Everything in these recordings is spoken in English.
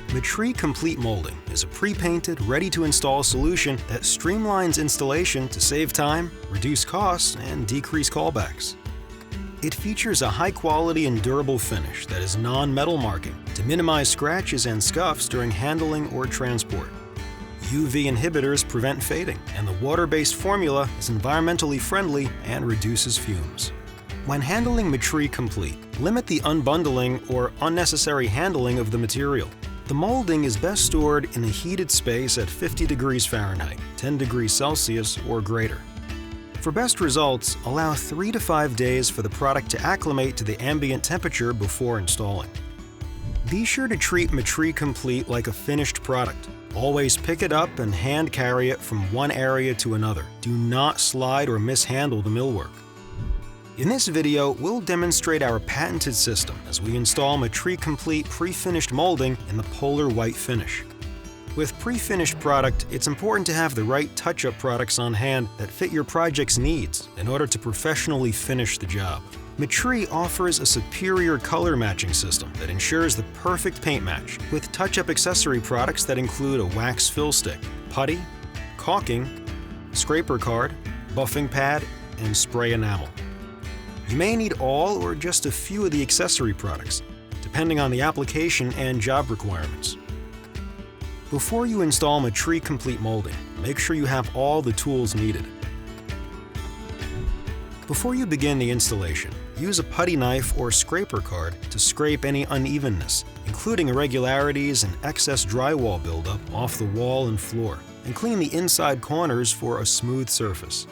Metrie Complete Molding is a pre-painted, ready-to-install solution that streamlines installation to save time, reduce costs, and decrease callbacks. It features a high-quality and durable finish that is non-metal marking to minimize scratches and scuffs during handling or transport. UV inhibitors prevent fading, and the water-based formula is environmentally friendly and reduces fumes. When handling Metrie Complete, limit the unbundling or unnecessary handling of the material. The molding is best stored in a heated space at 50 degrees Fahrenheit, 10 degrees Celsius or greater. For best results, allow 3 to 5 days for the product to acclimate to the ambient temperature before installing. Be sure to treat Metrie Complete like a finished product. Always pick it up and hand carry it from one area to another. Do not slide or mishandle the millwork. In this video, we'll demonstrate our patented system as we install Metrie Complete pre-finished molding in the polar white finish. With pre-finished product, it's important to have the right touch-up products on hand that fit your project's needs in order to professionally finish the job. Metrie offers a superior color matching system that ensures the perfect paint match with touch-up accessory products that include a wax fill stick, putty, caulking, scraper card, buffing pad, and spray enamel. You may need all or just a few of the accessory products, depending on the application and job requirements. Before you install Metrie Complete molding, make sure you have all the tools needed. Before you begin the installation, use a putty knife or scraper card to scrape any unevenness, including irregularities and excess drywall buildup off the wall and floor, and clean the inside corners for a smooth surface.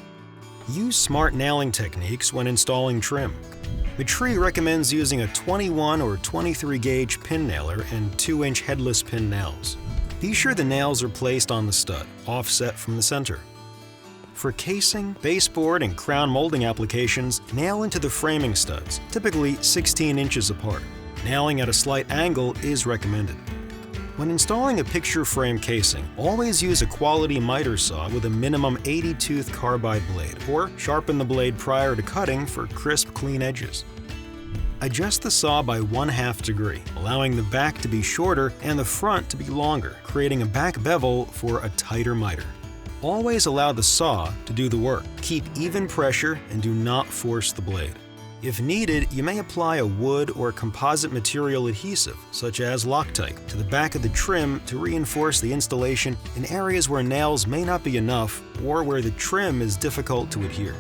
Use smart nailing techniques when installing trim. Metrie recommends using a 21 or 23 gauge pin nailer and 2-inch headless pin nails. Be sure the nails are placed on the stud, offset from the center. For casing, baseboard, and crown molding applications, nail into the framing studs, typically 16 inches apart. Nailing at a slight angle is recommended. When installing a picture frame casing, always use a quality miter saw with a minimum 80-tooth carbide blade, or sharpen the blade prior to cutting for crisp, clean edges. Adjust the saw by 1/2 degree, allowing the back to be shorter and the front to be longer, creating a back bevel for a tighter miter. Always allow the saw to do the work. Keep even pressure and do not force the blade. If needed, you may apply a wood or composite material adhesive, such as Loctite, to the back of the trim to reinforce the installation in areas where nails may not be enough or where the trim is difficult to adhere.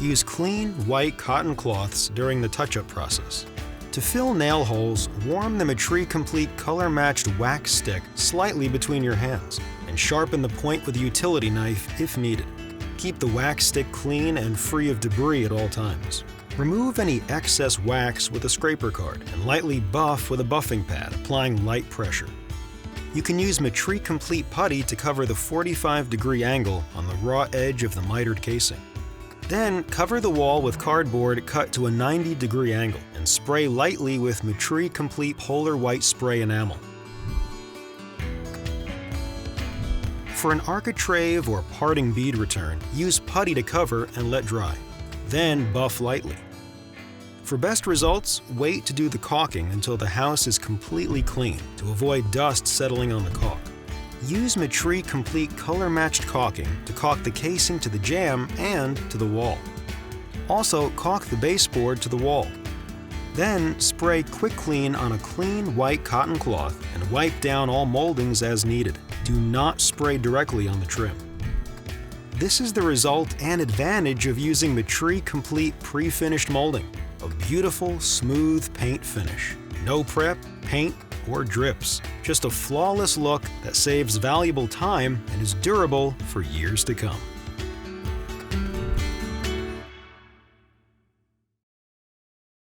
Use clean, white cotton cloths during the touch-up process. To fill nail holes, warm the Metrie Complete color-matched wax stick slightly between your hands and sharpen the point with a utility knife if needed. Keep the wax stick clean and free of debris at all times. Remove any excess wax with a scraper card and lightly buff with a buffing pad, applying light pressure. You can use Metrie Complete putty to cover the 45-degree angle on the raw edge of the mitered casing. Then cover the wall with cardboard cut to a 90-degree angle and spray lightly with Metrie Complete polar white spray enamel. For an architrave or parting bead return, use putty to cover and let dry. Then buff lightly. For best results, wait to do the caulking until the house is completely clean to avoid dust settling on the caulk. Use Metrie Complete color-matched caulking to caulk the casing to the jamb and to the wall. Also, caulk the baseboard to the wall. Then spray Quick Clean on a clean white cotton cloth and wipe down all moldings as needed. Do not spray directly on the trim. This is the result and advantage of using Metrie Complete pre-finished molding. A beautiful, smooth paint finish. No prep, paint, or drips. Just a flawless look that saves valuable time and is durable for years to come.